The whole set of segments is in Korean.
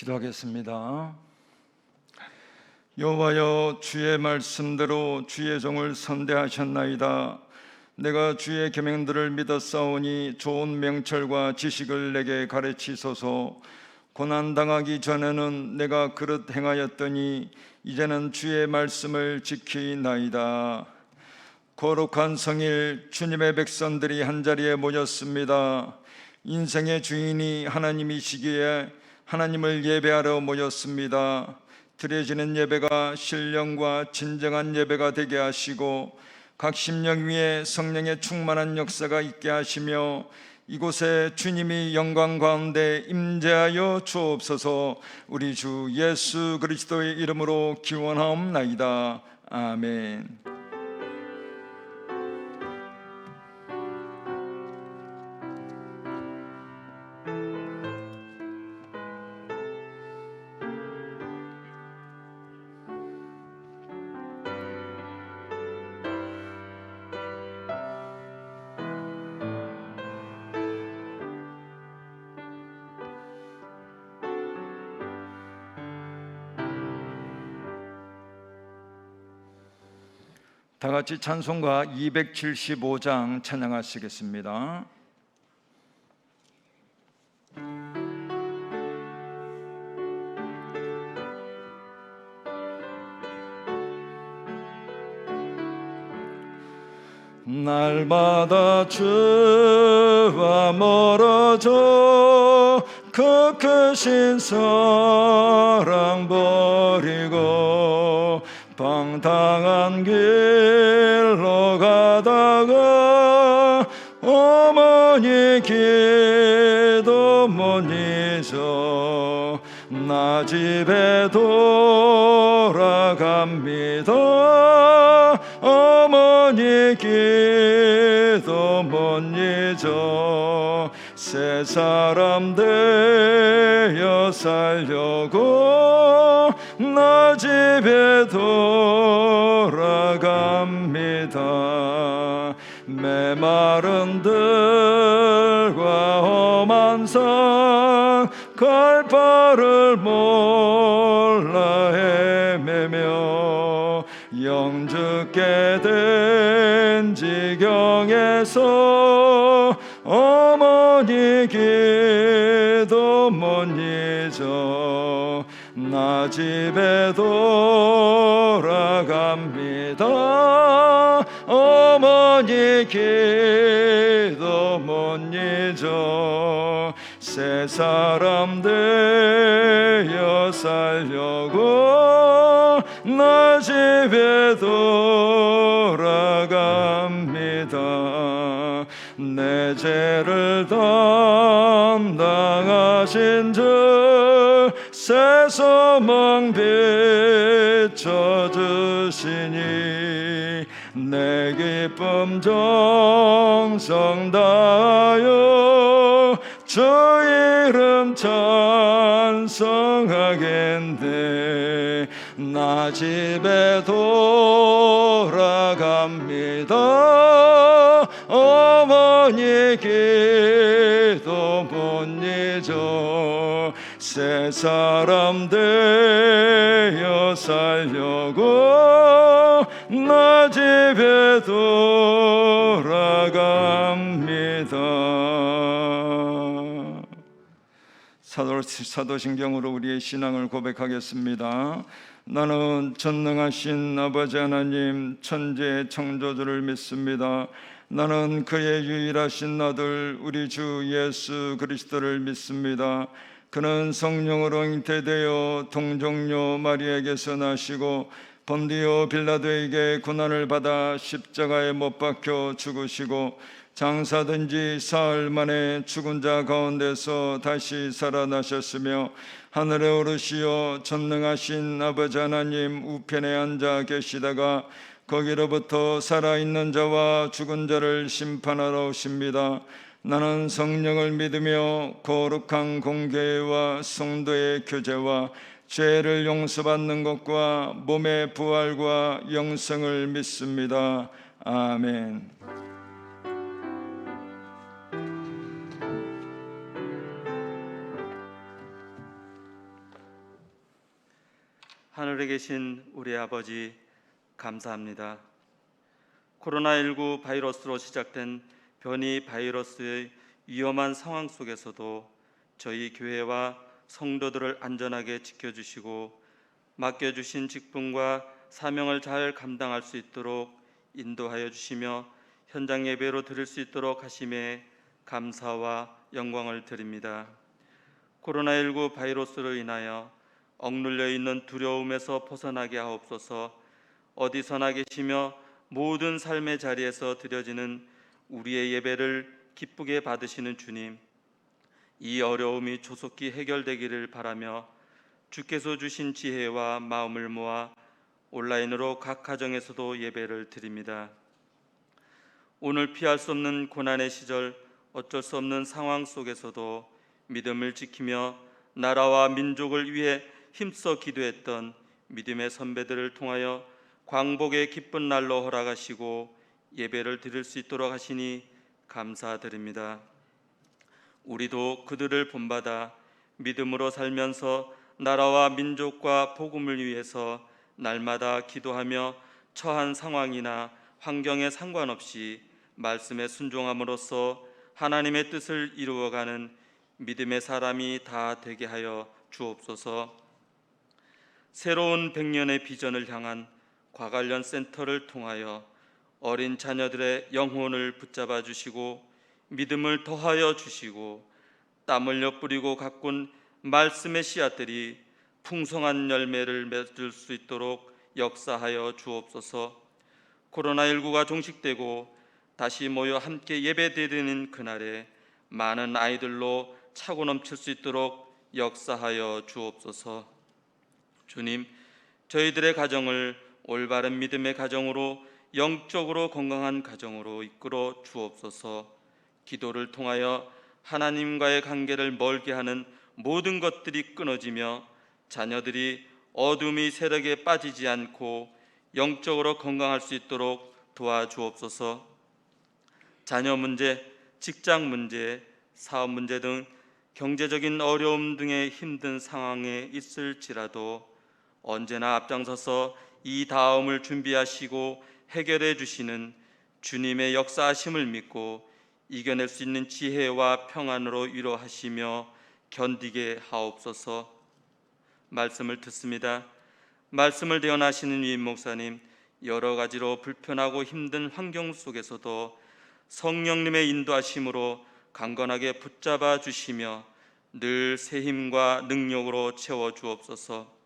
기도하겠습니다. 여호와여, 주의 말씀대로 주의 종을 선대하셨나이다. 내가 주의 계명들을 믿었사오니 좋은 명철과 지식을 내게 가르치소서. 고난당하기 전에는 내가 그릇 행하였더니 이제는 주의 말씀을 지키나이다. 거룩한 성일, 주님의 백성들이 한자리에 모였습니다. 인생의 주인이 하나님이시기에 하나님을 예배하러 모였습니다. 드려지는 예배가 신령과 진정한 예배가 되게 하시고 각 심령 위에 성령의 충만한 역사가 있게 하시며 이곳에 주님이 영광 가운데 임재하여 주옵소서. 우리 주 예수 그리스도의 이름으로 기원하옵나이다. 아멘. 다 같이 찬송가 275장 찬양하시겠습니다. 날마다 주와 멀어져 그 크신 사랑 버리고 방탕한 길로 가다가 어머니 기도 못 잊어 나 집에 돌아갑니다. 어머니 기도 못 잊어 새 사람 되어 살려고 나 집에 돌아갑니다. 메마른 들과 험한 산 갈 바를 몰라 헤매며 영죽게 된 지경에서 어머니 기도 못 잊어 나 집에 돌아갑니다. 어머니 기도 못 잊어 새 사람 되어 살려고 나 집에 돌아갑니다. 내 죄를 담당하신 주 새 소망 비춰주시니 내 기쁨 정성 다하여 주 이름 찬송하겠네. 나 집에 돌아갑니다. 어머니 기도 못 잊어 새 사람 되어 살려고 나 집에 돌아갑니다. 사도신경으로 우리의 신앙을 고백하겠습니다. 나는 전능하신 아버지 하나님 천지의 창조주를 믿습니다. 나는 그의 유일하신 아들 우리 주 예수 그리스도를 믿습니다. 그는 성령으로 잉태되어 동정녀 마리아에게서 나시고 본디오 빌라도에게 고난을 받아 십자가에 못 박혀 죽으시고 장사된 지 사흘 만에 죽은 자 가운데서 다시 살아나셨으며 하늘에 오르시어 전능하신 아버지 하나님 우편에 앉아 계시다가 거기로부터 살아있는 자와 죽은 자를 심판하러 오십니다. 나는 성령을 믿으며 거룩한 공교회와 성도의 교제와 죄를 용서받는 것과 몸의 부활과 영생을 믿습니다. 아멘. 하늘에 계신 우리 아버지, 감사합니다. 코로나19 바이러스로 시작된 변이 바이러스의 위험한 상황 속에서도 저희 교회와 성도들을 안전하게 지켜주시고 맡겨주신 직분과 사명을 잘 감당할 수 있도록 인도하여 주시며 현장 예배로 드릴 수 있도록 하심에 감사와 영광을 드립니다. 코로나19 바이러스로 인하여 억눌려 있는 두려움에서 벗어나게 하옵소서. 어디서나 계시며 모든 삶의 자리에서 드려지는 우리의 예배를 기쁘게 받으시는 주님, 이 어려움이 조속히 해결되기를 바라며 주께서 주신 지혜와 마음을 모아 온라인으로 각 가정에서도 예배를 드립니다. 오늘 피할 수 없는 고난의 시절, 어쩔 수 없는 상황 속에서도 믿음을 지키며 나라와 민족을 위해 힘써 기도했던 믿음의 선배들을 통하여 광복의 기쁜 날로 허락하시고 예배를 드릴 수 있도록 하시니 감사드립니다. 우리도 그들을 본받아 믿음으로 살면서 나라와 민족과 복음을 위해서 날마다 기도하며 처한 상황이나 환경에 상관없이 말씀에 순종함으로써 하나님의 뜻을 이루어가는 믿음의 사람이 다 되게 하여 주옵소서. 새로운 100년의 비전을 향한 과관련 센터를 통하여 어린 자녀들의 영혼을 붙잡아 주시고 믿음을 더하여 주시고 땀 흘려 뿌리고 가꾼 말씀의 씨앗들이 풍성한 열매를 맺을 수 있도록 역사하여 주옵소서. 코로나19가 종식되고 다시 모여 함께 예배드리는 그날에 많은 아이들로 차고 넘칠 수 있도록 역사하여 주옵소서. 주님, 저희들의 가정을 올바른 믿음의 가정으로, 영적으로 건강한 가정으로 이끌어 주옵소서. 기도를 통하여 하나님과의 관계를 멀게 하는 모든 것들이 끊어지며 자녀들이 어둠의 세력에 빠지지 않고 영적으로 건강할 수 있도록 도와주옵소서. 자녀 문제, 직장 문제, 사업 문제 등 경제적인 어려움 등의 힘든 상황에 있을지라도 언제나 앞장서서 이 다음을 준비하시고 해결해 주시는 주님의 역사하심을 믿고 이겨낼 수 있는 지혜와 평안으로 위로하시며 견디게 하옵소서. 말씀을 듣습니다. 말씀을 대언하시는 위임 목사님, 여러 가지로 불편하고 힘든 환경 속에서도 성령님의 인도하심으로 강건하게 붙잡아 주시며 늘 새 힘과 능력으로 채워 주옵소서.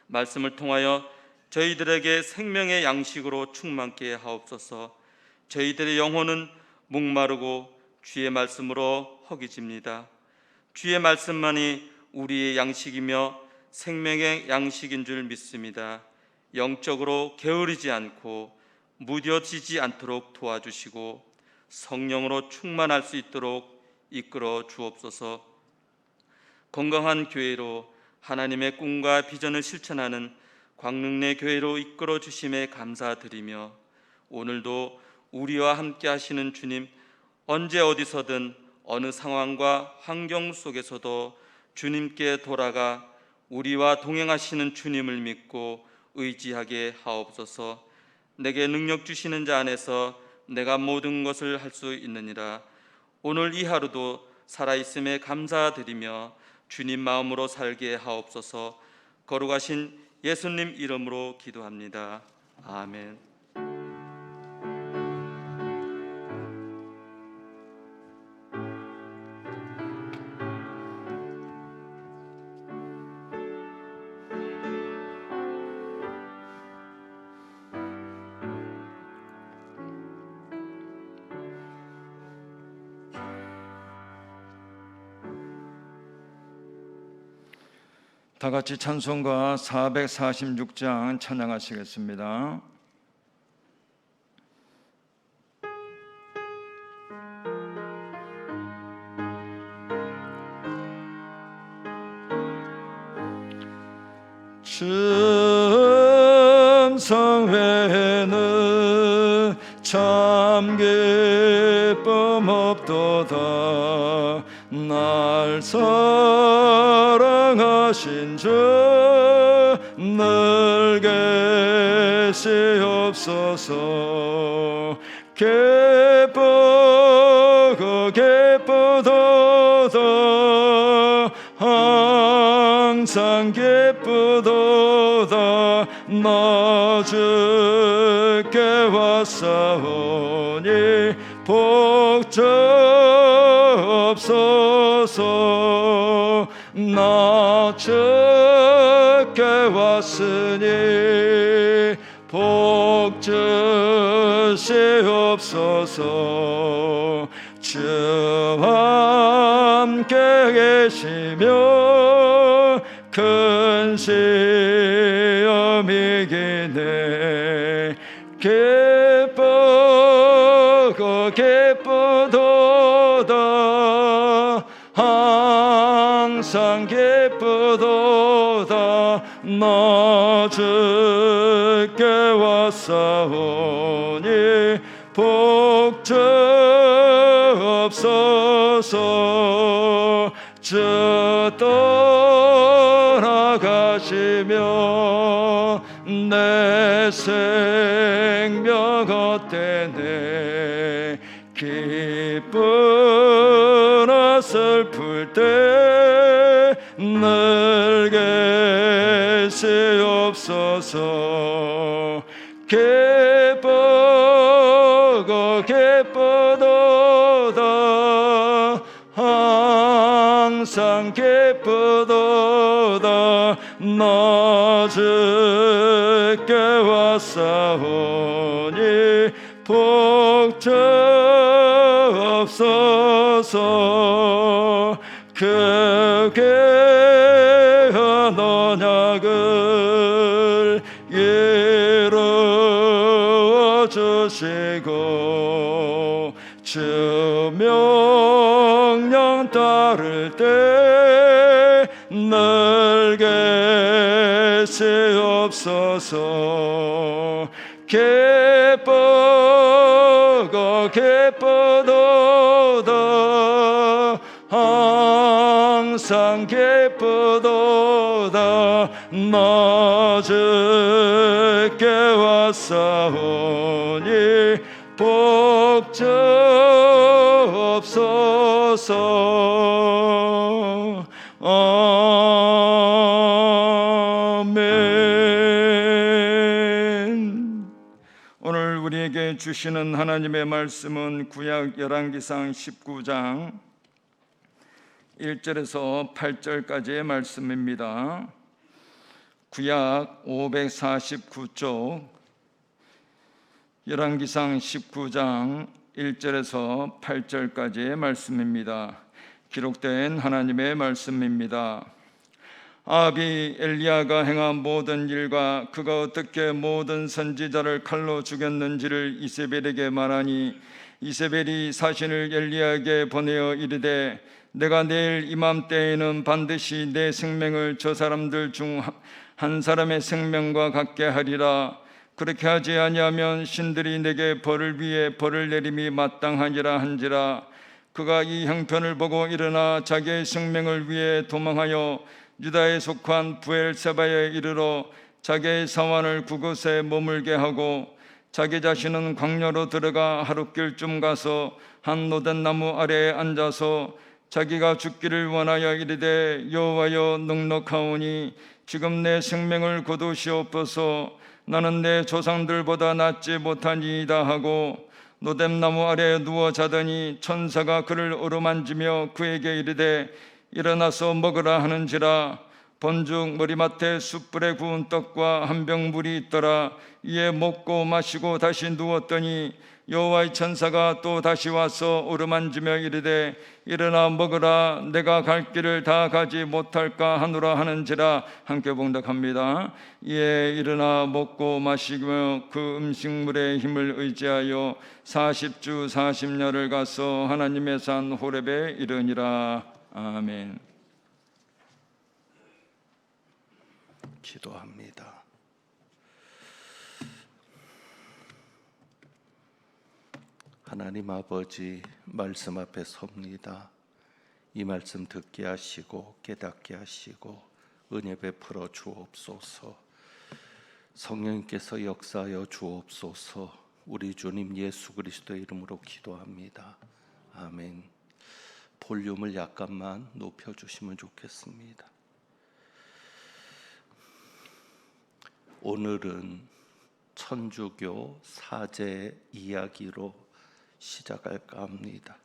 말씀을 통하여 저희들에게 생명의 양식으로 충만케 하옵소서. 저희들의 영혼은 목마르고 주의 말씀으로 허기집니다. 주의 말씀만이 우리의 양식이며 생명의 양식인 줄 믿습니다. 영적으로 게으르지 않고 무뎌지지 않도록 도와주시고 성령으로 충만할 수 있도록 이끌어 주옵소서. 건강한 교회로 하나님의 꿈과 비전을 실천하는 광릉내 교회로 이끌어 주심에 감사드리며 오늘도 우리와 함께 하시는 주님, 언제 어디서든 어느 상황과 환경 속에서도 주님께 돌아가 우리와 동행하시는 주님을 믿고 의지하게 하옵소서. 내게 능력 주시는 자 안에서 내가 모든 것을 할 수 있느니라. 오늘 이 하루도 살아있음에 감사드리며 주님 마음으로 살게 하옵소서. 거룩하신 예수님 이름으로 기도합니다. 아멘. 다 같이 찬송가 446장 찬양하시겠습니다. 춘성회는 참 기쁨 없도다. 날 사랑하신 주 계시옵소서. 기쁘고 기쁘도다 항상 기쁘도다 나 주께 왔사오니 복주옵소서. 나 주께 왔으니 복주시옵소서. 주와 함께 계시며 큰 시험이기네. 기쁘고 기쁘도다 항상 기쁘도다 나 주께 왔사오니 복주옵소서. 주 떠나가시며 내 생명 헛되네. 기쁘나 슬플 때 늘 계시옵소서. 기쁘고 기쁘도다 항상 기쁘도다 나 주께 왔사오니 복주옵소서. 크게 한 언약을 이루어 주시고 주 명령 따를 때 늘 계시옵소서. 기쁘고 기쁘도다 항상 기쁘도다 나 주께 왔사오니 복주옵소서. 아멘. 오늘 우리에게 주시는 하나님의 말씀은 구약 열왕기상 19장 1절에서 8절까지의 말씀입니다. 구약 549쪽 열왕기상 19장 1절에서 8절까지의 말씀입니다. 기록된 하나님의 말씀입니다. 아합이 엘리야가 행한 모든 일과 그가 어떻게 모든 선지자를 칼로 죽였는지를 이세벨에게 말하니 이세벨이 사신을 엘리야에게 보내어 이르되 내가 내일 이맘때에는 반드시 내 생명을 저 사람들 중 한 사람의 생명과 같게 하리라. 그렇게 하지 아니하면 신들이 내게 벌을 위해 벌을 내림이 마땅하니라 한지라. 그가 이 형편을 보고 일어나 자기의 생명을 위해 도망하여 유다에 속한 부엘세바에 이르러 자기의 사환을 그곳에 머물게 하고 자기 자신은 광야로 들어가 하룻길쯤 가서 한 노된 나무 아래에 앉아서 자기가 죽기를 원하여 이르되 여호와여 넉넉하오니 지금 내 생명을 거두시옵소서. 나는 내 조상들보다 낫지 못하니이다 하고 노뎀나무 아래에 누워 자더니 천사가 그를 어루만지며 그에게 이르되 일어나서 먹으라 하는지라. 본즉 머리맡에 숯불에 구운 떡과 한 병 물이 있더라. 이에 먹고 마시고 다시 누웠더니 여호와의 천사가 또 다시 와서 어루만지며 이르되 일어나 먹으라. 내가 갈 길을 다 가지 못할까 하노라 하는지라. 함께 봉독합니다. 이에 일어나 먹고 마시며 그 음식물의 힘을 의지하여 40주 40년을 가서 하나님의 산 호렙에 이르니라. 아멘. 기도합니다. 하나님 아버지, 말씀 앞에 섭니다. 이 말씀 듣게 하시고 깨닫게 하시고 은혜 베풀어 주옵소서. 성령님께서 역사하여 주옵소서. 우리 주님 예수 그리스도의 이름으로 기도합니다. 아멘. 볼륨을 약간만 높여주시면 좋겠습니다. 오늘은 천주교 사제 이야기로 시작할까 합니다.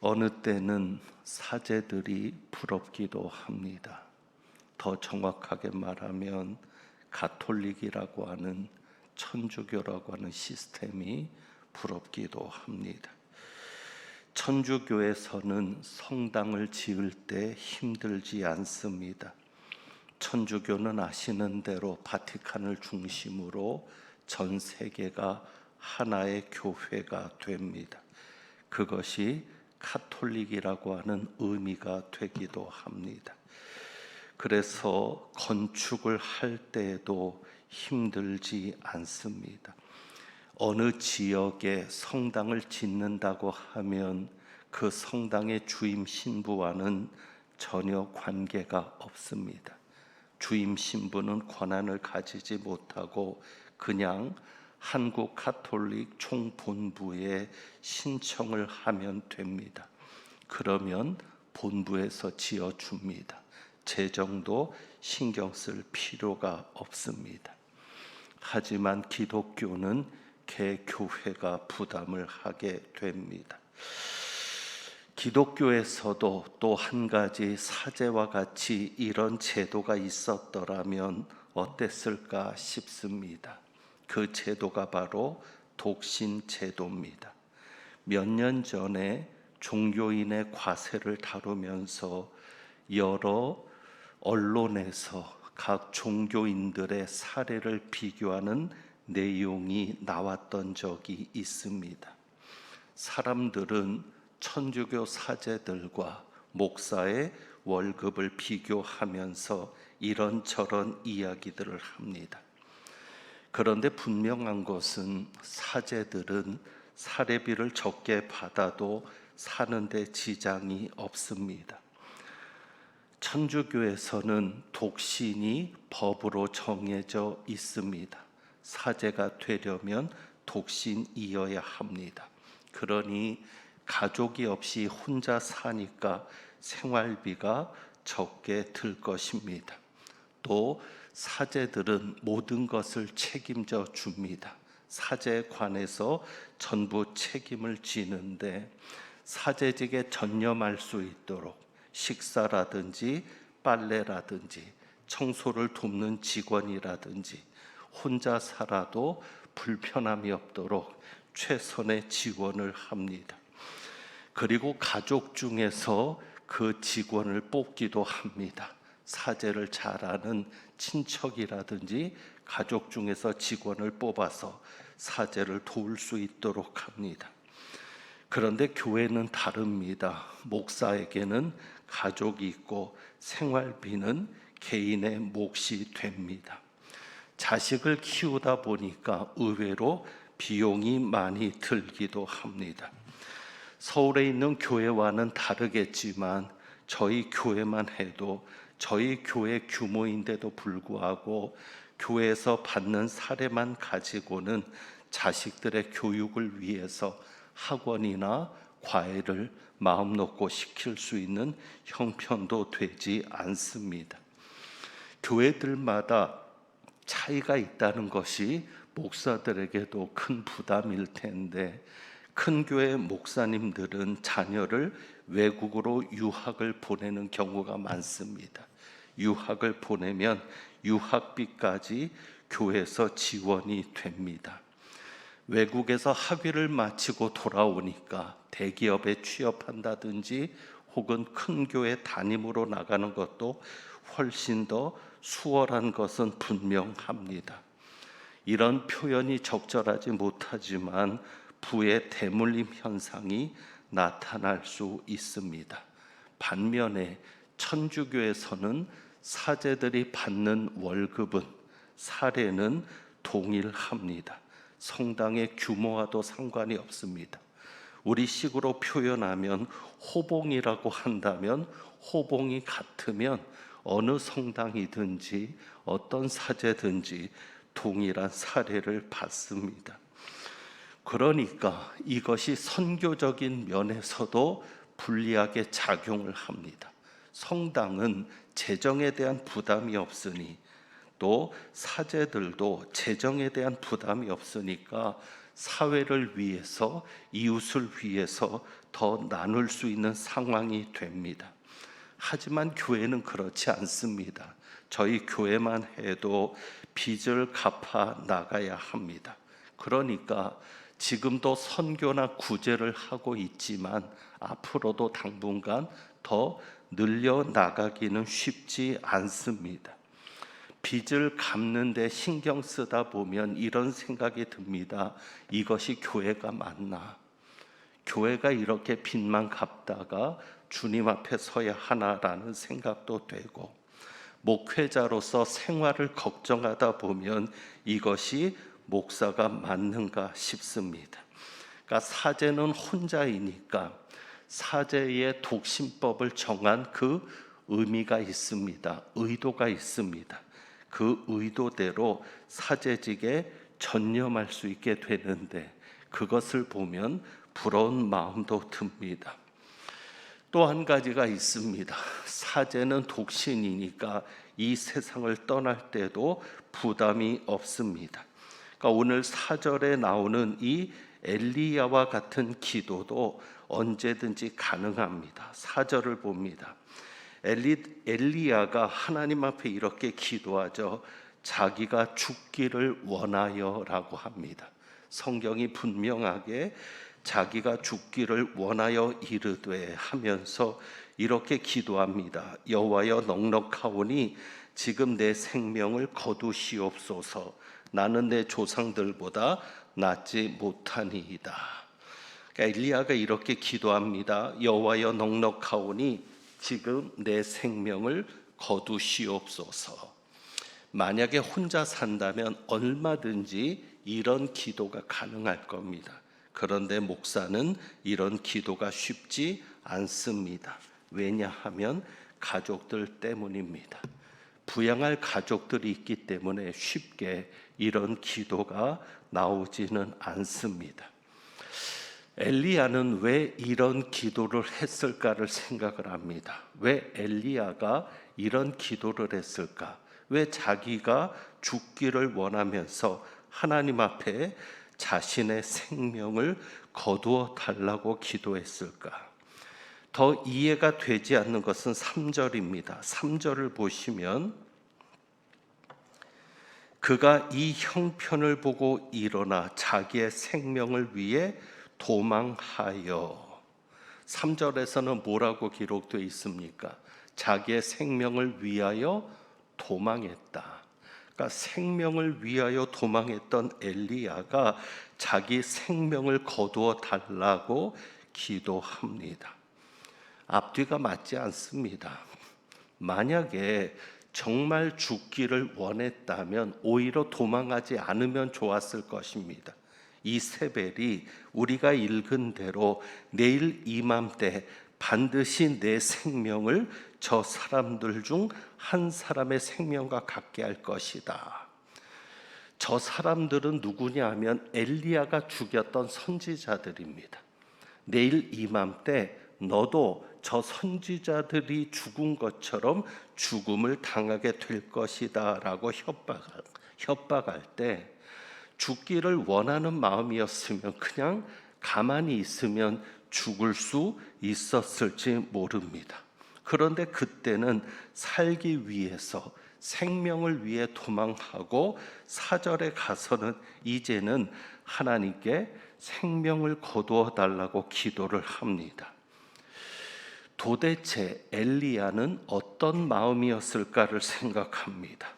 어느 때는 사제들이 부럽기도 합니다. 더 정확하게 말하면 가톨릭이라고 하는 천주교라고 하는 시스템이 부럽기도 합니다. 천주교에서는 성당을 지을 때 힘들지 않습니다. 천주교는 아시는 대로 바티칸을 중심으로 전 세계가 하나의 교회가 됩니다. 그것이 가톨릭이라고 하는 의미가 되기도 합니다. 그래서 건축을 할 때에도 힘들지 않습니다. 어느 지역에 성당을 짓는다고 하면 그 성당의 주임 신부와는 전혀 관계가 없습니다. 주임 신부는 권한을 가지지 못하고 그냥 한국 가톨릭 총본부에 신청을 하면 됩니다. 그러면 본부에서 지어줍니다. 재정도 신경 쓸 필요가 없습니다. 하지만 기독교는 개교회가 부담을 하게 됩니다. 기독교에서도 또 한 가지 사제와 같이 이런 제도가 있었더라면 어땠을까 싶습니다. 그 제도가 바로 독신 제도입니다. 몇 년 전에 종교인의 과세를 다루면서 여러 언론에서 각 종교인들의 사례를 비교하는 내용이 나왔던 적이 있습니다. 사람들은 천주교 사제들과 목사의 월급을 비교하면서 이런저런 이야기들을 합니다. 그런데 분명한 것은 사제들은 사례비를 적게 받아도 사는데 지장이 없습니다. 천주교에서는 독신이 법으로 정해져 있습니다. 사제가 되려면 독신이어야 합니다. 그러니 가족이 없이 혼자 사니까 생활비가 적게 들 것입니다. 또 사제들은 모든 것을 책임져 줍니다. 사제에 관해서 전부 책임을 지는데 사제직에 전념할 수 있도록 식사라든지 빨래라든지 청소를 돕는 직원이라든지 혼자 살아도 불편함이 없도록 최선의 지원을 합니다. 그리고 가족 중에서 그 직원을 뽑기도 합니다. 사제를 잘 아는 친척이라든지 가족 중에서 직원을 뽑아서 사제를 도울 수 있도록 합니다. 그런데 교회는 다릅니다. 목사에게는 가족이 있고 생활비는 개인의 몫이 됩니다. 자식을 키우다 보니까 의외로 비용이 많이 들기도 합니다. 서울에 있는 교회와는 다르겠지만 저희 교회만 해도 저희 교회 규모인데도 불구하고 교회에서 받는 사례만 가지고는 자식들의 교육을 위해서 학원이나 과외를 마음 놓고 시킬 수 있는 형편도 되지 않습니다. 교회들마다 차이가 있다는 것이 목사들에게도 큰 부담일 텐데 큰 교회 목사님들은 자녀를 외국으로 유학을 보내는 경우가 많습니다. 유학을 보내면 유학비까지 교회에서 지원이 됩니다. 외국에서 학위를 마치고 돌아오니까 대기업에 취업한다든지 혹은 큰 교회 담임으로 나가는 것도 훨씬 더 수월한 것은 분명합니다. 이런 표현이 적절하지 못하지만 부의 대물림 현상이 나타날 수 있습니다. 반면에 천주교에서는 사제들이 받는 월급은 사례는 동일합니다. 성당의 규모와도 상관이 없습니다. 우리 식으로 표현하면 호봉이라고 한다면 호봉이 같으면 어느 성당이든지 어떤 사제든지 동일한 사례를 받습니다. 그러니까 이것이 선교적인 면에서도 불리하게 작용을 합니다. 성당은 재정에 대한 부담이 없으니, 또 사제들도 재정에 대한 부담이 없으니까 사회를 위해서, 이웃을 위해서 더 나눌 수 있는 상황이 됩니다. 하지만 교회는 그렇지 않습니다. 저희 교회만 해도 빚을 갚아 나가야 합니다. 그러니까 지금도 선교나 구제를 하고 있지만 앞으로도 당분간 더 늘려 나가기는 쉽지 않습니다. 빚을 갚는 데 신경 쓰다 보면 이런 생각이 듭니다. 이것이 교회가 맞나? 교회가 이렇게 빚만 갚다가 주님 앞에 서야 하나라는 생각도 되고, 목회자로서 생활을 걱정하다 보면 이것이 목사가 맞는가 싶습니다. 그러니까 사제는 혼자이니까 사제의 독신법을 정한 그 의미가 있습니다. 의도가 있습니다. 그 의도대로 사제직에 전념할 수 있게 되는데, 그것을 보면 부러운 마음도 듭니다. 또 한 가지가 있습니다. 사제는 독신이니까 이 세상을 떠날 때도 부담이 없습니다. 그러니까 오늘 4절에 나오는 이 엘리야와 같은 기도도 언제든지 가능합니다. 4절을 봅니다. 엘리야가 하나님 앞에 이렇게 기도하죠. 자기가 죽기를 원하여라고 합니다. 성경이 분명하게 자기가 죽기를 원하여 이르되 하면서 이렇게 기도합니다. 여호와여, 넉넉하오니 지금 내 생명을 거두시옵소서. 나는 내 조상들보다 낫지 못하니이다. 그러니까 엘리야가 이렇게 기도합니다. 여호와여, 넉넉하오니 지금 내 생명을 거두시옵소서. 만약에 혼자 산다면 얼마든지 이런 기도가 가능할 겁니다. 그런데 목사는 이런 기도가 쉽지 않습니다. 왜냐하면 가족들 때문입니다. 부양할 가족들이 있기 때문에 쉽게 이런 기도가 나오지는 않습니다. 엘리야는 왜 이런 기도를 했을까를 생각을 합니다. 왜 엘리야가 이런 기도를 했을까? 왜 자기가 죽기를 원하면서 하나님 앞에 자신의 생명을 거두어 달라고 기도했을까? 더 이해가 되지 않는 것은 3절입니다. 3절을 보시면 그가 이 형편을 보고 일어나 자기의 생명을 위해 도망하여. 3절에서는 뭐라고 기록되어 있습니까? 자기의 생명을 위하여 도망했다. 그러니까 생명을 위하여 도망했던 엘리야가 자기 생명을 거두어 달라고 기도합니다. 앞뒤가 맞지 않습니다. 만약에 정말 죽기를 원했다면 오히려 도망하지 않으면 좋았을 것입니다. 이세벨이 우리가 읽은 대로 내일 이맘때 반드시 내 생명을 저 사람들 중 한 사람의 생명과 같게 할 것이다. 저 사람들은 누구냐 하면 엘리야가 죽였던 선지자들입니다. 내일 이맘때 너도 저 선지자들이 죽은 것처럼 죽음을 당하게 될 것이다 라고 협박할 때 죽기를 원하는 마음이었으면 그냥 가만히 있으면 죽을 수 있었을지 모릅니다. 그런데 그때는 살기 위해서 생명을 위해 도망하고 4절에 가서는 이제는 하나님께 생명을 거두어 달라고 기도를 합니다. 도대체 엘리야는 어떤 마음이었을까를 생각합니다.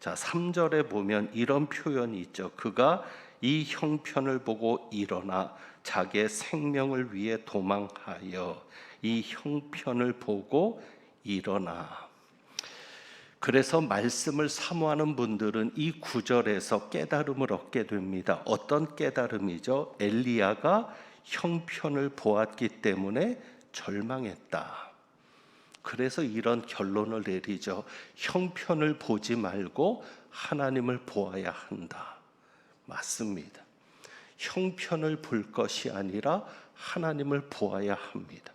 자, 3절에 보면 이런 표현이 있죠. 그가 이 형편을 보고 일어나 자기의 생명을 위해 도망하여. 이 형편을 보고 일어나. 그래서 말씀을 사모하는 분들은 이 구절에서 깨달음을 얻게 됩니다. 어떤 깨달음이죠? 엘리야가 형편을 보았기 때문에 절망했다. 그래서 이런 결론을 내리죠. 형편을 보지 말고 하나님을 보아야 한다. 맞습니다. 형편을 볼 것이 아니라 하나님을 보아야 합니다.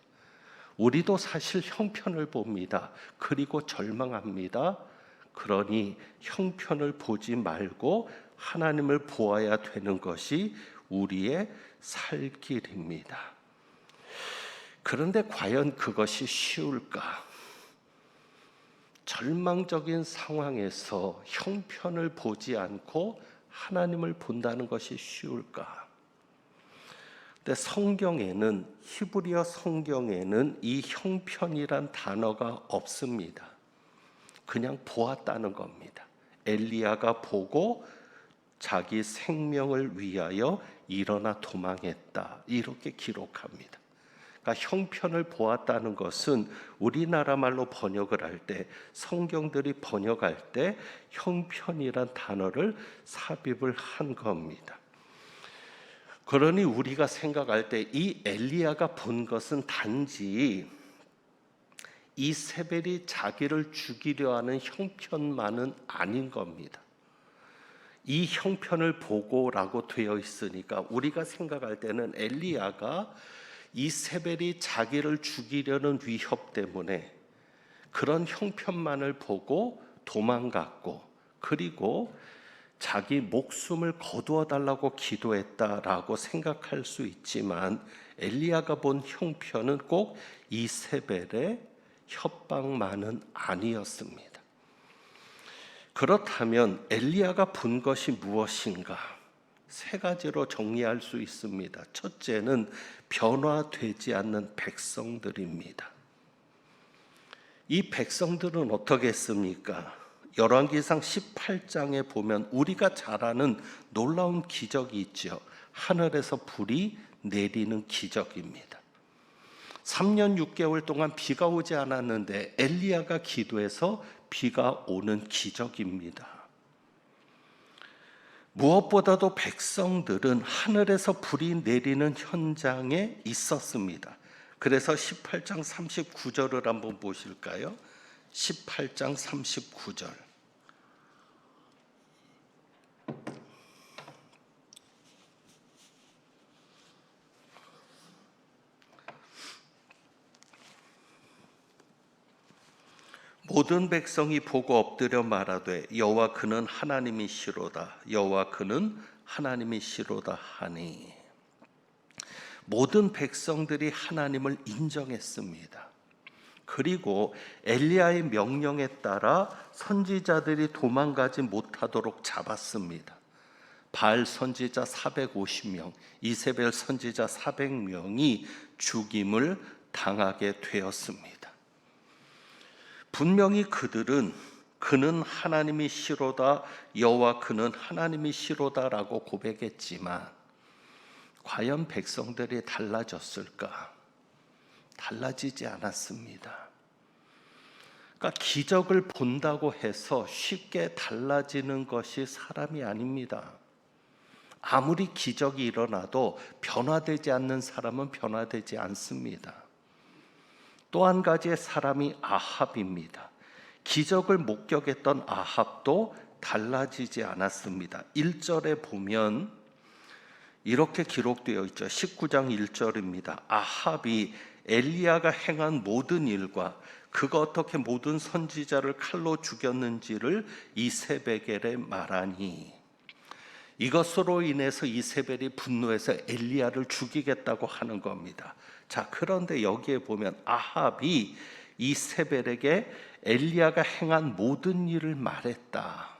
우리도 사실 형편을 봅니다. 그리고 절망합니다. 그러니 형편을 보지 말고 하나님을 보아야 되는 것이 우리의 살 길입니다. 그런데 과연 그것이 쉬울까? 절망적인 상황에서 형편을 보지 않고 하나님을 본다는 것이 쉬울까? 근데 성경에는, 히브리어 성경에는 이 형편이란 단어가 없습니다. 그냥 보았다는 겁니다. 엘리야가 보고 자기 생명을 위하여 일어나 도망했다. 이렇게 기록합니다. 그러니까 형편을 보았다는 것은 우리나라 말로 번역을 할 때, 성경들이 번역할 때 형편이란 단어를 삽입을 한 겁니다. 그러니 우리가 생각할 때 이 엘리야가 본 것은 단지 이세벨이 자기를 죽이려 하는 형편만은 아닌 겁니다. 이 형편을 보고라고 되어 있으니까 우리가 생각할 때는 엘리야가 이세벨이 자기를 죽이려는 위협 때문에 그런 형편만을 보고 도망갔고, 그리고 자기 목숨을 거두어 달라고 기도했다라고 생각할 수 있지만, 엘리야가 본 형편은 꼭 이세벨의 협박만은 아니었습니다. 그렇다면 엘리야가 본 것이 무엇인가? 세 가지로 정리할 수 있습니다. 첫째는 변화되지 않는 백성들입니다. 이 백성들은 어떻게 했습니까? 열왕기상 18장에 보면 우리가 잘 아는 놀라운 기적이 있죠. 하늘에서 불이 내리는 기적입니다. 3년 6개월 동안 비가 오지 않았는데 엘리야가 기도해서 비가 오는 기적입니다. 무엇보다도 백성들은 하늘에서 불이 내리는 현장에 있었습니다. 그래서 18장 39절을 한번 보실까요? 18장 39절. 모든 백성이 보고 엎드려 말하되 여호와 그는 하나님이시로다. 여호와 그는 하나님이시로다 하니. 모든 백성들이 하나님을 인정했습니다. 그리고 엘리야의 명령에 따라 선지자들이 도망가지 못하도록 잡았습니다. 바알 선지자 450명, 이세벨 선지자 400명이 죽임을 당하게 되었습니다. 분명히 그들은 그는 하나님이시로다, 여호와 그는 하나님이시로다라고 고백했지만 과연 백성들이 달라졌을까? 달라지지 않았습니다. 그러니까 기적을 본다고 해서 쉽게 달라지는 것이 사람이 아닙니다. 아무리 기적이 일어나도 변화되지 않는 사람은 변화되지 않습니다. 또 한 가지의 사람이 아합입니다. 기적을 목격했던 아합도 달라지지 않았습니다. 1절에 보면 이렇게 기록되어 있죠. 19장 1절입니다. 아합이 엘리야가 행한 모든 일과 그가 어떻게 모든 선지자를 칼로 죽였는지를 이세벨에게 말하니, 이것으로 인해서 이세벨이 분노해서 엘리야를 죽이겠다고 하는 겁니다. 자, 그런데 여기에 보면 아합이 이세벨에게 엘리야가 행한 모든 일을 말했다.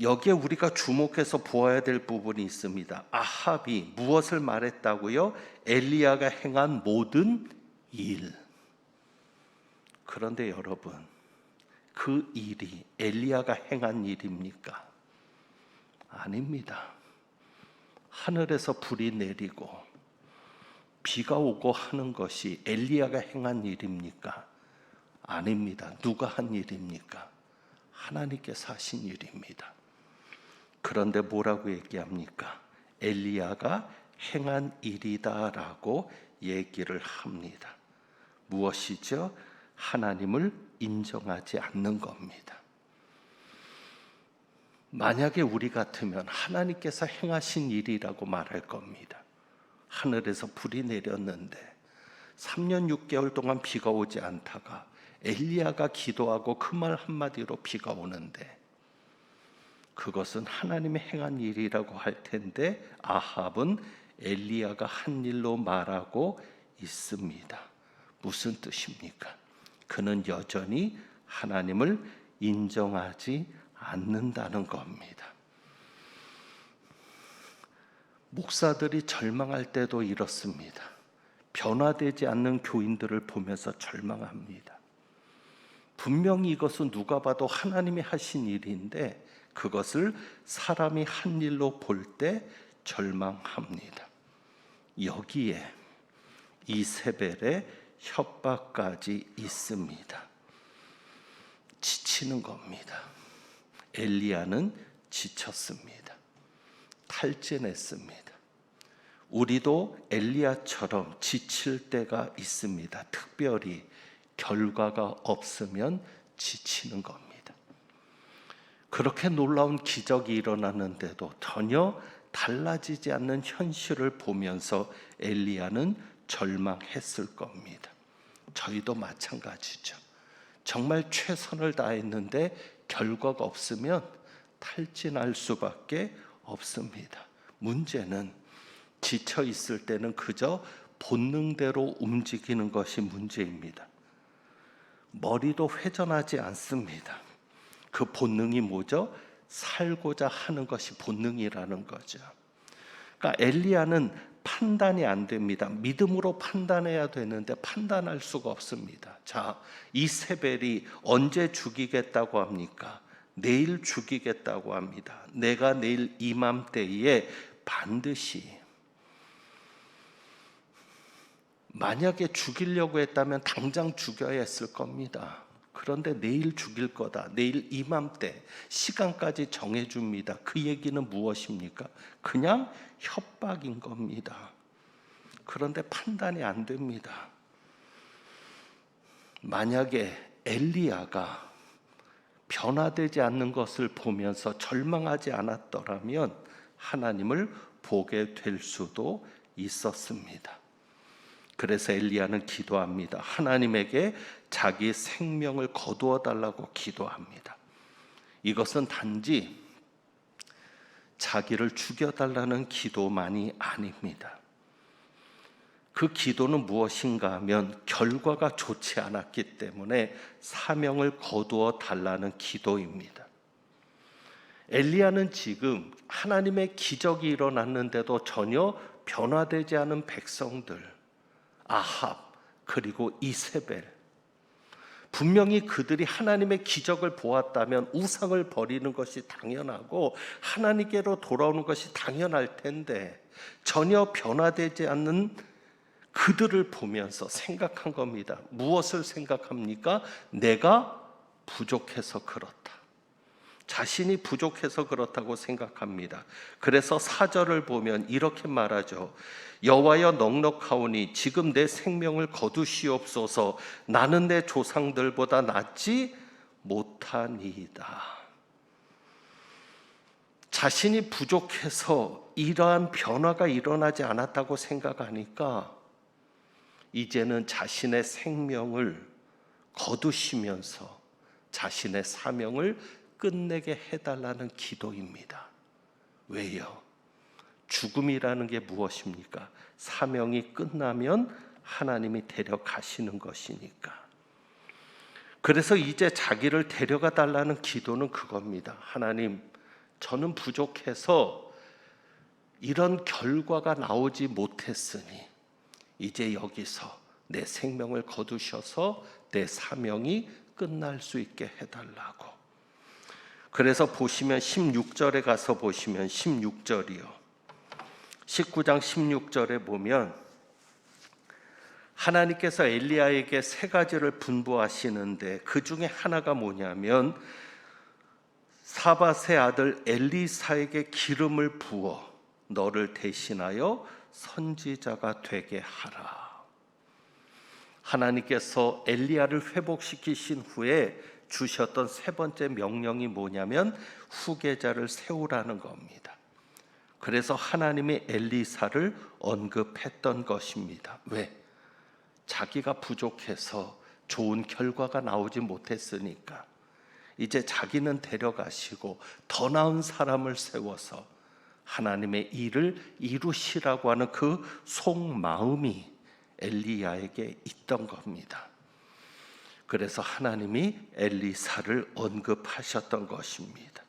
여기에 우리가 주목해서 보아야 될 부분이 있습니다. 아합이 무엇을 말했다고요? 엘리야가 행한 모든 일. 그런데 여러분, 그 일이 엘리야가 행한 일입니까? 아닙니다. 하늘에서 불이 내리고 비가 오고 하는 것이 엘리야가 행한 일입니까? 아닙니다. 누가 한 일입니까? 하나님께서 하신 일입니다. 그런데 뭐라고 얘기합니까? 엘리야가 행한 일이다라고 얘기를 합니다. 무엇이죠? 하나님을 인정하지 않는 겁니다. 만약에 우리 같으면 하나님께서 행하신 일이라고 말할 겁니다. 하늘에서 불이 내렸는데 3년 6개월 동안 비가 오지 않다가 엘리야가 기도하고 그 말 한마디로 비가 오는데 그것은 하나님이 행한 일이라고 할 텐데 아합은 엘리야가 한 일로 말하고 있습니다. 무슨 뜻입니까? 그는 여전히 하나님을 인정하지 않는다는 겁니다. 목사들이 절망할 때도 이렇습니다. 변화되지 않는 교인들을 보면서 절망합니다. 분명히 이것은 누가 봐도 하나님이 하신 일인데 그것을 사람이 한 일로 볼 때 절망합니다. 여기에 이세벨의 협박까지 있습니다. 지치는 겁니다. 엘리야는 지쳤습니다. 탈진했습니다. 우리도 엘리야처럼 지칠 때가 있습니다. 특별히 결과가 없으면 지치는 겁니다. 그렇게 놀라운 기적이 일어났는데도 전혀 달라지지 않는 현실을 보면서 엘리야는 절망했을 겁니다. 저희도 마찬가지죠. 정말 최선을 다했는데 결과가 없으면 탈진할 수밖에 없습니다. 문제는 지쳐 있을 때는 그저 본능대로 움직이는 것이 문제입니다. 머리도 회전하지 않습니다. 그 본능이 뭐죠? 살고자 하는 것이 본능이라는 거죠. 그러니까 엘리야는 판단이 안 됩니다. 믿음으로 판단해야 되는데 판단할 수가 없습니다. 자, 이세벨이 언제 죽이겠다고 합니까? 내일 죽이겠다고 합니다. 내가 내일 이맘때에 반드시, 만약에 죽이려고 했다면 당장 죽여야 했을 겁니다. 그런데 내일 죽일 거다. 내일 이맘때 시간까지 정해줍니다. 그 얘기는 무엇입니까? 그냥 협박인 겁니다. 그런데 판단이 안 됩니다. 만약에 엘리야가 변화되지 않는 것을 보면서 절망하지 않았더라면 하나님을 보게 될 수도 있었습니다. 그래서 엘리야는 기도합니다. 하나님에게 자기 생명을 거두어 달라고 기도합니다. 이것은 단지 자기를 죽여달라는 기도만이 아닙니다. 그 기도는 무엇인가 하면 결과가 좋지 않았기 때문에 사명을 거두어 달라는 기도입니다. 엘리야는 지금 하나님의 기적이 일어났는데도 전혀 변화되지 않은 백성들, 아합 그리고 이세벨, 분명히 그들이 하나님의 기적을 보았다면 우상을 버리는 것이 당연하고 하나님께로 돌아오는 것이 당연할 텐데 전혀 변화되지 않는 그들을 보면서 생각한 겁니다. 무엇을 생각합니까? 내가 부족해서 그렇다. 자신이 부족해서 그렇다고 생각합니다. 그래서 4절을 보면 이렇게 말하죠. 여호와여 넉넉하오니 지금 내 생명을 거두시옵소서. 나는 내 조상들보다 낫지 못하니이다. 자신이 부족해서 이러한 변화가 일어나지 않았다고 생각하니까 이제는 자신의 생명을 거두시면서 자신의 사명을 끝내게 해달라는 기도입니다. 왜요? 죽음이라는 게 무엇입니까? 사명이 끝나면 하나님이 데려가시는 것이니까. 그래서 이제 자기를 데려가 달라는 기도는 그겁니다. 하나님, 저는 부족해서 이런 결과가 나오지 못했으니 이제 여기서 내 생명을 거두셔서 내 사명이 끝날 수 있게 해달라고. 그래서 보시면 16절에 가서 보시면 16절이요. 19장 16절에 보면 하나님께서 엘리야에게 세 가지를 분부하시는데 그 중에 하나가 뭐냐면 사밧의 아들 엘리사에게 기름을 부어 너를 대신하여 선지자가 되게 하라. 하나님께서 엘리야를 회복시키신 후에 주셨던 세 번째 명령이 뭐냐면 후계자를 세우라는 겁니다. 그래서 하나님이 엘리사를 언급했던 것입니다. 왜? 자기가 부족해서 좋은 결과가 나오지 못했으니까 이제 자기는 데려가시고 더 나은 사람을 세워서 하나님의 일을 이루시라고 하는 그 속마음이 엘리야에게 있던 겁니다. 그래서 하나님이 엘리사를 언급하셨던 것입니다.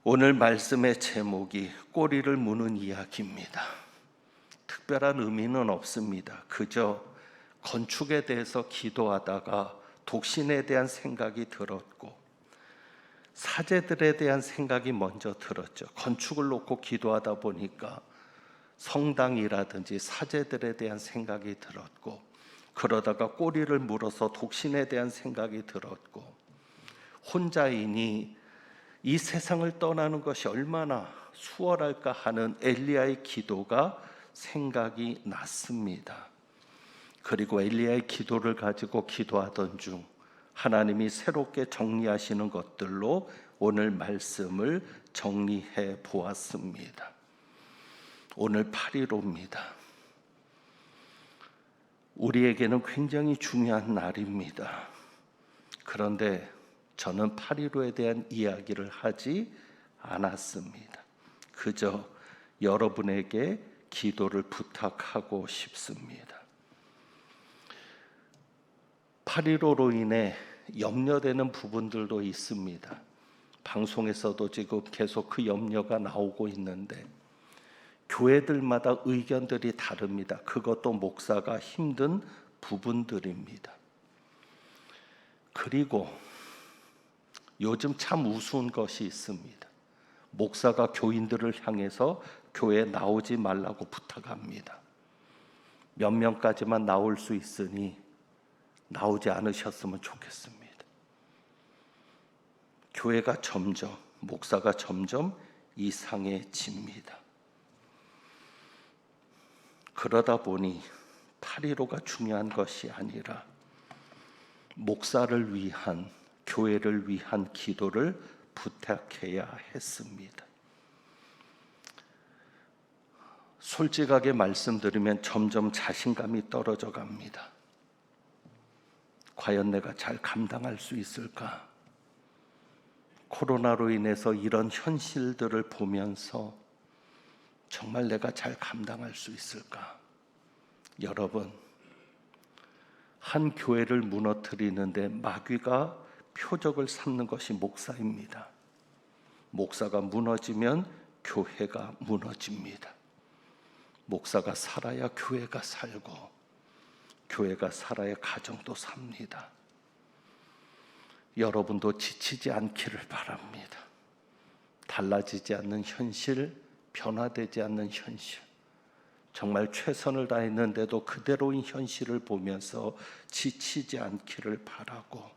오늘 말씀의 제목이 꼬리를 무는 이야기입니다. 특별한 의미는 없습니다. 그저 건축에 대해서 기도하다가 독신에 대한 생각이 들었고 사제들에 대한 생각이 먼저 들었죠. 건축을 놓고 기도하다 보니까 성당이라든지 사제들에 대한 생각이 들었고 그러다가 꼬리를 물어서 독신에 대한 생각이 들었고 혼자이니 이 세상을 떠나는 것이 얼마나 수월할까 하는 엘리야의 기도가 생각이 났습니다. 그리고 엘리야의 기도를 가지고 기도하던 중 하나님이 새롭게 정리하시는 것들로 오늘 말씀을 정리해 보았습니다. 오늘 8.15입니다. 우리에게는 굉장히 중요한 날입니다. 그런데 저는 8.15에 대한 이야기를 하지 않았습니다. 그저 여러분에게 기도를 부탁하고 싶습니다. 8.15로 인해 염려되는 부분들도 있습니다. 방송에서도 지금 계속 그 염려가 나오고 있는데 교회들마다 의견들이 다릅니다. 그것도 목사가 힘든 부분들입니다. 그리고 요즘 참 우스운 것이 있습니다. 목사가 교인들을 향해서 교회에 나오지 말라고 부탁합니다. 몇 명까지만 나올 수 있으니 나오지 않으셨으면 좋겠습니다. 교회가 점점, 목사가 점점 이상해집니다. 그러다 보니 8.15가 중요한 것이 아니라 목사를 위한, 교회를 위한 기도를 부탁해야 했습니다. 솔직하게 말씀드리면 점점 자신감이 떨어져 갑니다. 과연 내가 잘 감당할 수 있을까? 코로나로 인해서 이런 현실들을 보면서 정말 내가 잘 감당할 수 있을까? 여러분, 한 교회를 무너뜨리는데 마귀가 표적을 삼는 것이 목사입니다. 목사가 무너지면 교회가 무너집니다. 목사가 살아야 교회가 살고 교회가 살아야 가정도 삽니다. 여러분도 지치지 않기를 바랍니다. 달라지지 않는 현실, 변화되지 않는 현실, 정말 최선을 다했는데도 그대로인 현실을 보면서 지치지 않기를 바라고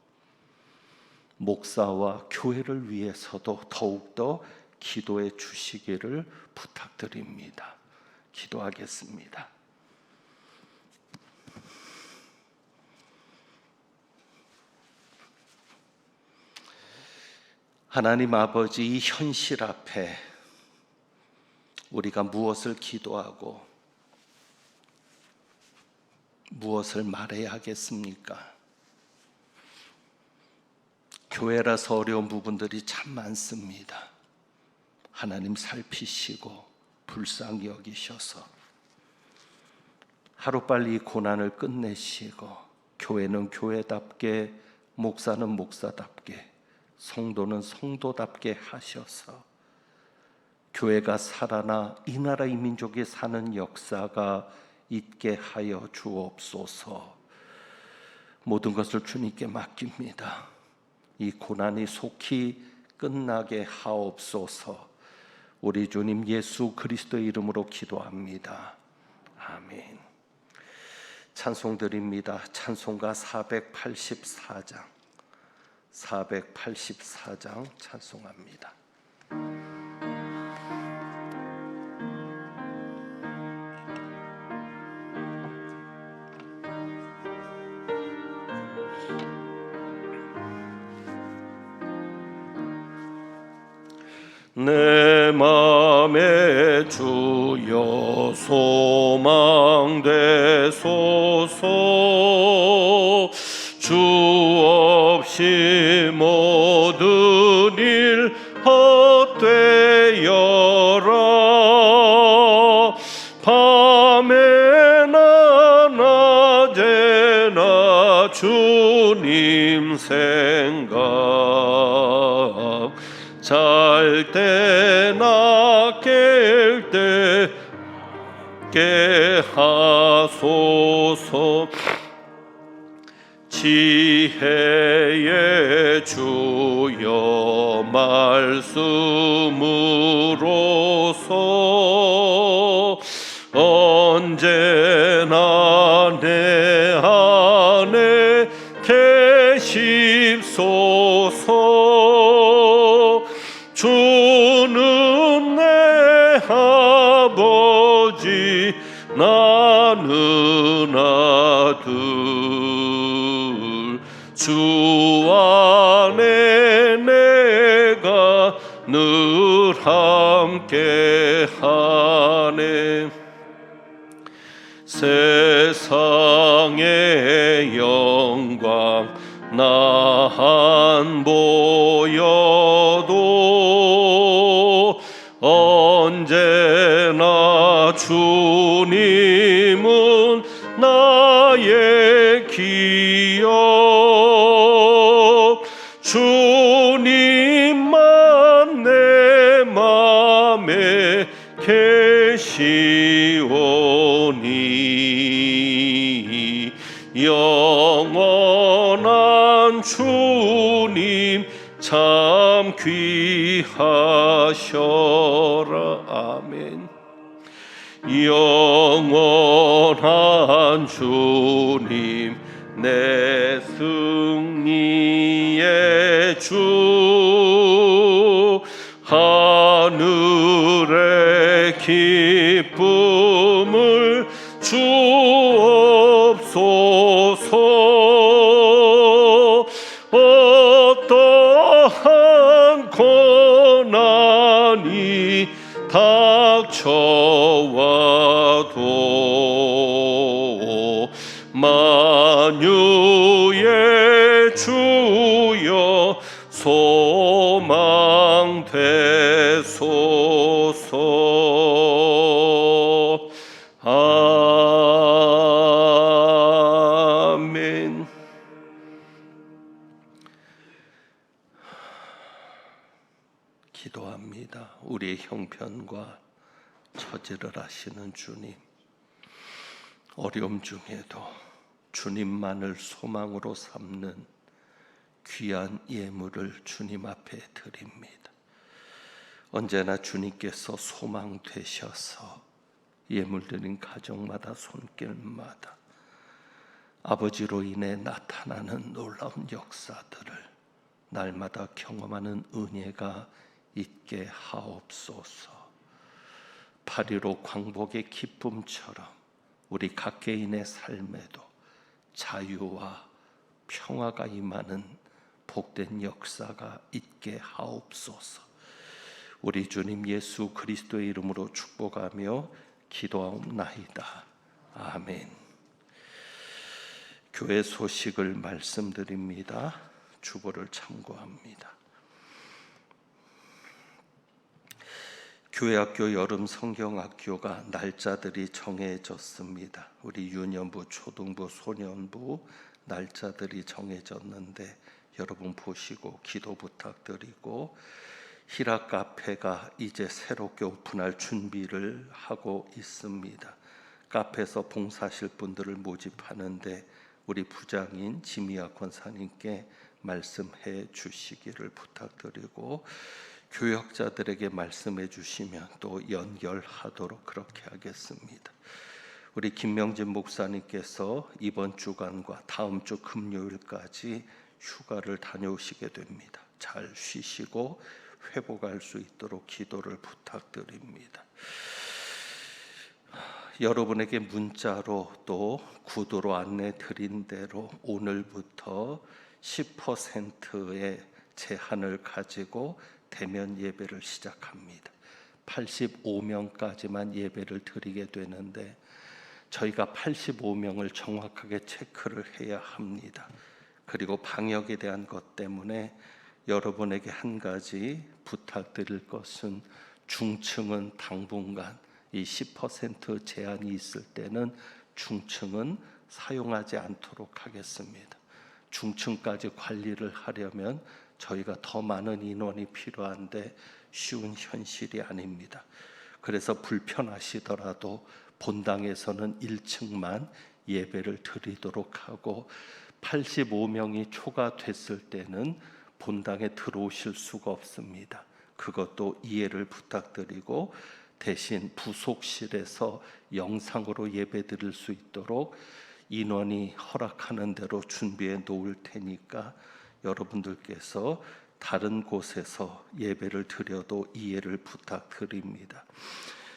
목사와 교회를 위해서도 더욱더 기도해 주시기를 부탁드립니다. 기도하겠습니다. 하나님 아버지, 이 현실 앞에 우리가 무엇을 기도하고 무엇을 말해야 하겠습니까? 교회라서 어려운 부분들이 참 많습니다. 하나님 살피시고 불쌍히 여기셔서 하루빨리 이 고난을 끝내시고 교회는 교회답게, 목사는 목사답게, 성도는 성도답게 하셔서 교회가 살아나 이 나라 이 민족이 사는 역사가 있게 하여 주옵소서. 모든 것을 주님께 맡깁니다. 이 고난이 속히 끝나게 하옵소서. 우리 주님 예수 그리스도의 이름으로 기도합니다. 아멘. 찬송 드립니다. 찬송가 484장 찬송합니다. 내 맘에 주여 소망되소서. 주 없이 모든 일 헛되어라. 밤에나 낮에나 주님 생각, 잘 때나 깰 때 깨하소서. 지혜의 주여 말씀으로서 언제나 내 안에 계십소서. 주는 내 아버지 나는 아들. 주 안에 내가 늘 함께하네. 세상의 영광 나 안 보여도 언제나 주님은 나의 기억. 주님만 내 맘에 계시오니 영원한 주님 참 귀하셔라. 아멘. 영원한 주님 내 승리의 주, 하늘의 기쁨을 주옵소서. 어떠한 고난이 닥쳐와도 만유의 주여 소망되소서. 아멘. 기도합니다. 우리의 형편과 처지를 아시는 주님, 어려움 중에도 주님만을 소망으로 삼는 귀한 예물을 주님 앞에 드립니다. 언제나 주님께서 소망 되셔서 예물 드린 가정마다 손길마다 아버지로 인해 나타나는 놀라운 역사들을 날마다 경험하는 은혜가 있게 하옵소서. 8.15 광복의 기쁨처럼 우리 각개인의 삶에도 자유와 평화가 임하는 복된 역사가 있게 하옵소서. 우리 주님 예수 그리스도의 이름으로 축복하며 기도하옵나이다. 아멘. 교회 소식을 말씀드립니다. 주보를 참고합니다. 교회학교 여름 성경학교가 날짜들이 정해졌습니다. 우리 유년부, 초등부, 소년부 날짜들이 정해졌는데 여러분 보시고 기도 부탁드리고, 히라 카페가 이제 새롭게 오픈할 준비를 하고 있습니다. 카페에서 봉사하실 분들을 모집하는데 우리 부장인 지미아 권사님께 말씀해 주시기를 부탁드리고, 교역자들에게 말씀해 주시면 또 연결하도록 그렇게 하겠습니다. 우리 김명진 목사님께서 이번 주간과 다음 주 금요일까지 휴가를 다녀오시게 됩니다. 잘 쉬시고 회복할 수 있도록 기도를 부탁드립니다. 여러분에게 문자로 또 구두로 안내 드린 대로 오늘부터 10%의 제한을 가지고 대면 예배를 시작합니다. 85명까지만 예배를 드리게 되는데 저희가 85명을 정확하게 체크를 해야 합니다. 그리고 방역에 대한 것 때문에 여러분에게 한 가지 부탁드릴 것은 중층은 당분간 이 10% 제한이 있을 때는 중층은 사용하지 않도록 하겠습니다. 중층까지 관리를 하려면 저희가 더 많은 인원이 필요한데 쉬운 현실이 아닙니다. 그래서 불편하시더라도 본당에서는 1층만 예배를 드리도록 하고 85명이 초과됐을 때는 본당에 들어오실 수가 없습니다. 그것도 이해를 부탁드리고 대신 부속실에서 영상으로 예배 드릴 수 있도록 인원이 허락하는 대로 준비해 놓을 테니까 여러분들께서 다른 곳에서 예배를 드려도 이해를 부탁드립니다.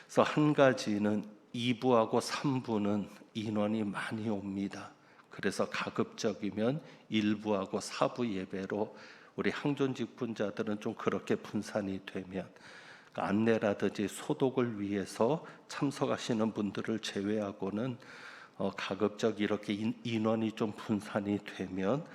그래서 한 가지는 2부하고 3부는 인원이 많이 옵니다. 그래서 가급적이면 1부하고 4부 예배로 우리 항존 직분자들은 좀 그렇게 분산이 되면 안내라든지 소독을 위해서 참석하시는 분들을 제외하고는 가급적 이렇게 인원이 좀 분산이 되면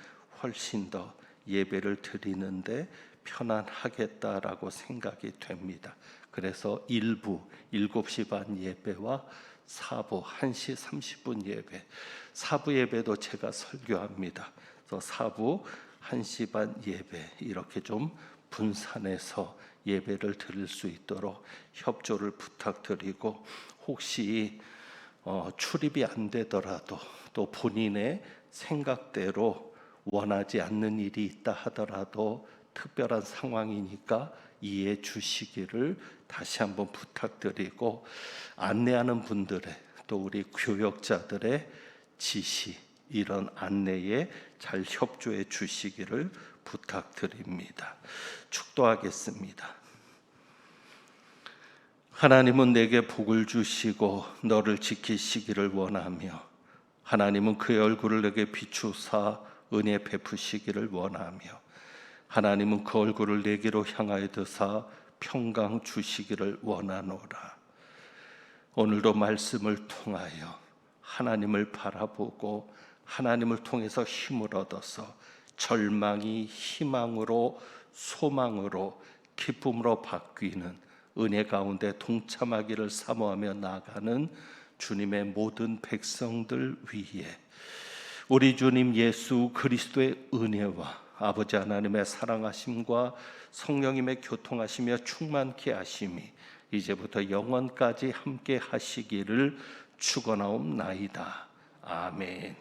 훨씬 더 예배를 드리는데 편안하겠다라고 생각이 됩니다. 그래서 1부 7시 반 예배와 4부 1시 30분 예배, 4부 예배도 제가 설교합니다. 그래서 4부 1시 반 예배 이렇게 좀 분산해서 예배를 드릴 수 있도록 협조를 부탁드리고 혹시 출입이 안 되더라도 또 본인의 생각대로 원하지 않는 일이 있다 하더라도 특별한 상황이니까 이해해 주시기를 다시 한번 부탁드리고 안내하는 분들의 또 우리 교역자들의 지시 이런 안내에 잘 협조해 주시기를 부탁드립니다. 축도하겠습니다. 하나님은 내게 복을 주시고 너를 지키시기를 원하며 하나님은 그의 얼굴을 내게 비추사 은혜 베푸시기를 원하며 하나님은 그 얼굴을 내게로 향하여 드사 평강 주시기를 원하노라. 오늘도 말씀을 통하여 하나님을 바라보고 하나님을 통해서 힘을 얻어서 절망이 희망으로 소망으로 기쁨으로 바뀌는 은혜 가운데 동참하기를 사모하며 나아가는 주님의 모든 백성들 위에 우리 주님 예수 그리스도의 은혜와 아버지 하나님의 사랑하심과 성령님의 교통하시며 충만케 하심이 이제부터 영원까지 함께 하시기를 축원하옵나이다. 아멘.